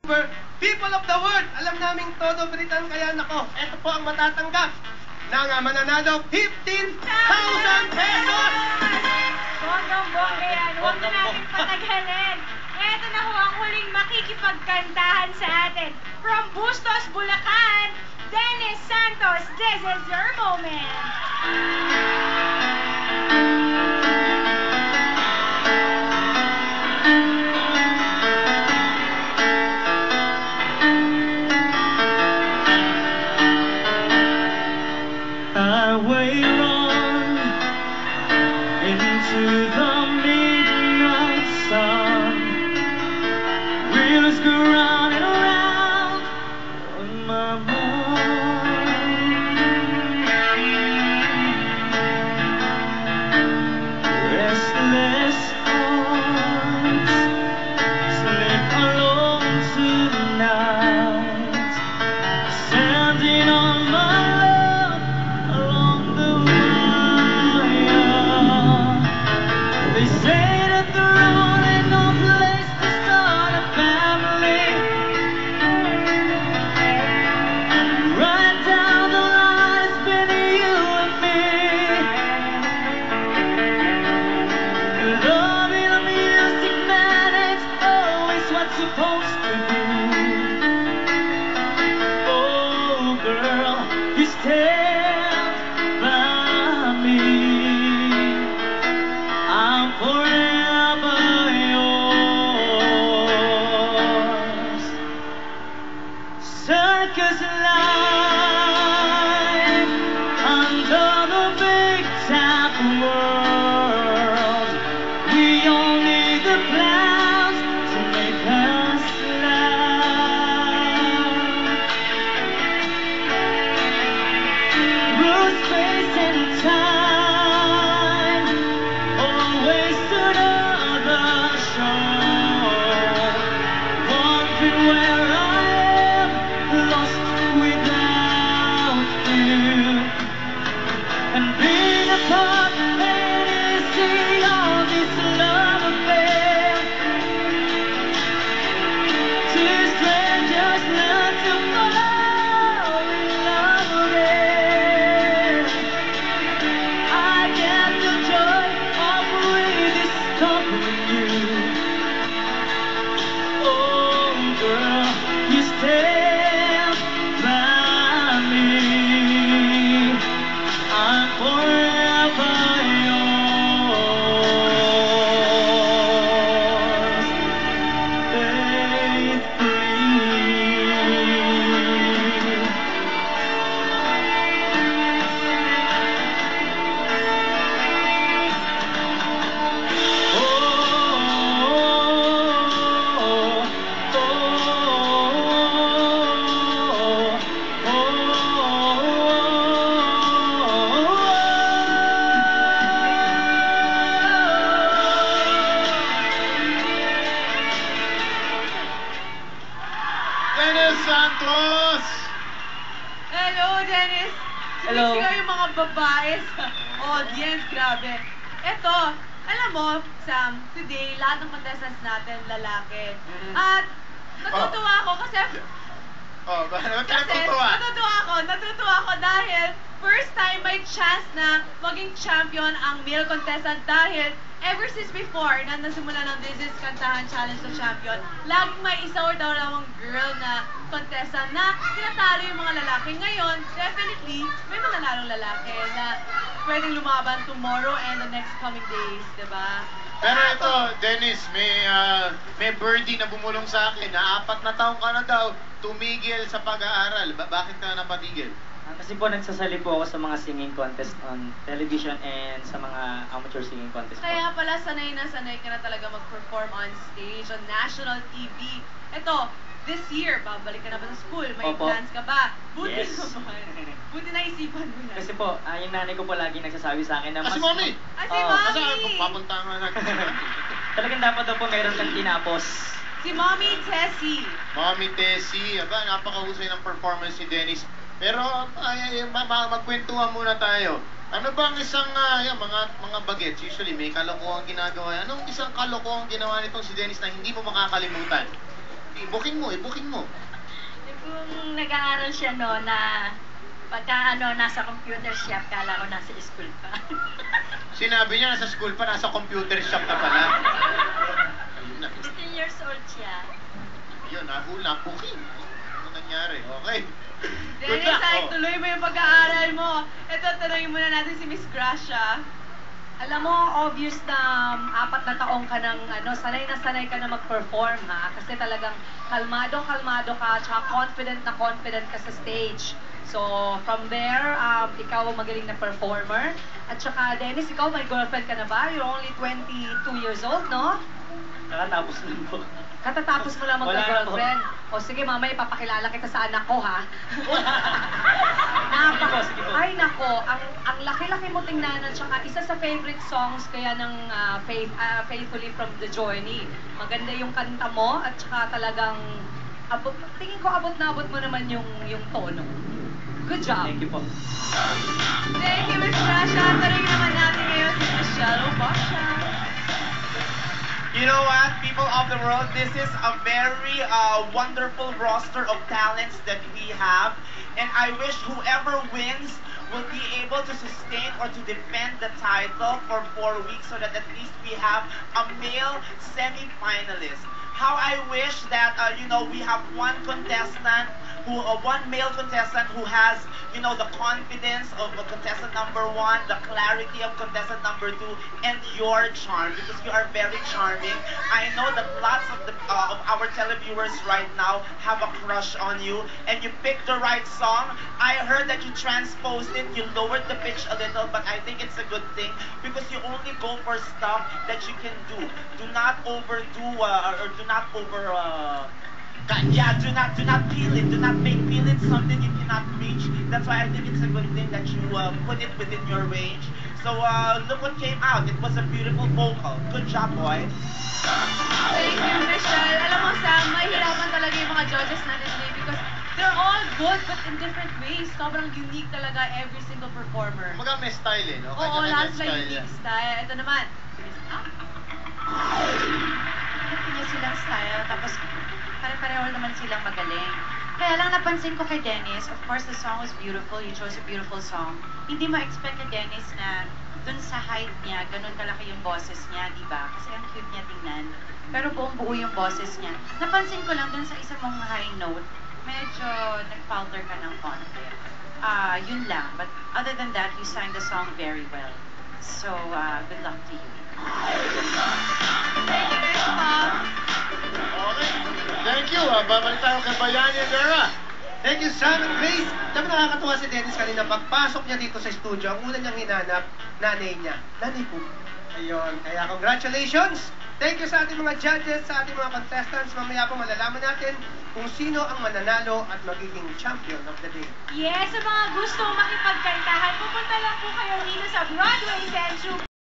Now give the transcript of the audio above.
People of the world, alam naming todo Britain, kaya nako, eto po ang matatanggap ng mananalo 15,000 pesos! Bonggang-bongga yan. Huwag na natin patagalin. Eto na ho ang huling makikipagkantahan sa atin. From Bustos, Bulacan, Dennis Santos, this is your moment. I wait on into the midnight sun. Wheels go round and around on my mind. Restless hearts slip alone tonight, standing on my along the wire. They say that the road ain't no place to start a family. Right down the line, it's been you and me. Love in a music, man, it's always what's supposed to be. Oh, girl, you stand by me. I'm forever yours. Circus life under the big top world. We all need the clouds to make us laugh. Through space and time, always another shore. Wondering where I am, lost without you. And being apart, and is see all this love affair. Two strangers learn to fall in love again. I get the joy of rediscovering you. Oh, girl, you stand by me. I'm forever yours, faithfully. Dennis Santos! Hello, Dennis. Hello. Sumisigaw yung mga babae sa audience. Grabe. Eto, alam mo, Sam, today, lahat ng contestants natin, lalaki. At natutuwa ako kasi Oh, bakit Kasi natutuwa ako dahil first time may chance na maging champion ang male contestant dahil ever since before na nasimula ng This Is Kantahan Challenge to Champion, laging may isa or dalawang girl na contestant na tinatalo yung mga lalaki. Ngayon, definitely, may mananalong lalaki na pwedeng lumaban tomorrow and the next coming days, diba? Pero ito, Dennis, may birdie na bumulong sa akin na 4 na taon ka na daw tumigil sa pag-aaral. Bakit ka napatigil? Kasi po nagsasali po ako sa mga singing contest on television and sa mga amateur singing contest po. Kaya pala sanay na sanay ka na talaga mag-perform on stage, on national TV. Ito, this year, babalik ka na ba sa school? May Opo. plans ka ba? Buti Yes. naman. Buti naisipan mo yan. Kasi po, yung nanay ko po lagi nagsasabi sa akin na Kasi mami! Ah, si Oo. Kasi Mommy! papunta nga natin. talagang dapat daw po meron kang tinapos. Si Mommy Tessie. Mommy Tessie, aba, napakahusay ng performance ni Dennis. Pero magkwentuhan muna tayo. Ano ba ang isang yan, mga bagets? Usually may kalokohan ginagawa. Anong isang kalokohan ginawa nitong si Dennis na hindi mo makakalimutan? Booking mo, booking mo. Kung nag-aaral siya no na pagka nasa computer shop, kala ko nasa school pa. Sinabi niya, nasa school pa, nasa computer shop na pala. Ayun na. 16 years old siya. Yun, nahula, booking. Ano nangyari? Okay. Good Dennis, luck. ay, Oh. tuloy mo yung pag-aaral mo. Ito, tuloy muna natin si Miss Gracia. Alam mo, obvious na 4 na taong ka ng sanay na sanay ka na mag-perform ha. Kasi talagang kalmado ka, tsaka confident ka sa stage. So, from there, ikaw magaling na performer. At tsaka, Dennis, ikaw may girlfriend ka na ba? You're only 22 years old, no? Nakatapos lang po. Katatapos mo lang Wala na po. magka-girlfriend. O sige, mamaya ipapakilala kita sa anak ko, ha? Sige po, sige po. Ay, nako, ang laki-laki mo tingnan at saka isa sa favorite songs kaya ng Faithfully from the Journey. Maganda yung kanta mo at saka talagang tingin ko abot mo naman yung tono. Good job. Thank you po. Thank you, Miss Gracia. Tuloy naman natin ngayon si Michelle Obasha. You know what, people of the world, this is a very wonderful roster of talents that we have. And I wish whoever wins will be able to sustain or to defend the title for 4 weeks so that at least we have a male semi-finalist. How I wish that, we have one male contestant who has, the confidence of contestant number 1, the clarity of contestant number 2, and your charm, because you are very charming. I know that lots of our televiewers right now have a crush on you, and you picked the right song. I heard that you transposed it, you lowered the pitch a little, but I think it's a good thing, because you only go for stuff that you can do. Do not overdo, or do not over... do not feel it. Do not make feel it something you cannot reach. That's why I think it's a good thing that you put it within your range. So look what came out. It was a beautiful vocal. Good job, boy. Thank you, Michelle. Alam mo, Sam, mahihirapan talaga yung mga judges natin today because they're all good but in different ways. Sobrang unique talaga every single performer. Kumbaga may style eh, no? Oo, Kanya-kanyang lahat sila style unique yan. style. Ito naman. Kanya silang style, tapos pare-pareho naman silang magaling. Kaya lang napansin ko kay Dennis, of course the song was beautiful, you chose a beautiful song. Hindi ma-expect kay Dennis na dun sa height niya, ganun kalaki yung boses niya, di ba? Kasi ang cute niya tingnan. Pero buong buo yung boses niya. Napansin ko lang dun sa isa mong high note, medyo nag-falter ka ng konti. Yun lang. But other than that, you sang the song very well. So, good luck to you. Thank you, Miss Pop. Okay. Thank you. Babalik tayo kay Bayani Vera. Thank you, Sam and Grace. Alam mo, nakakatuwa si Dennis kanina. Pagpasok niya dito sa studio, ang una niyang hinanap, nanay niya. Nanay po. Ayun. Kaya congratulations. Thank you sa ating mga judges, sa ating mga contestants. Mamaya po malalaman natin kung sino ang mananalo at magiging champion of the day. Yes, sa mga gusto makipagkantahan, pupunta lang po kayo dito sa Broadway Central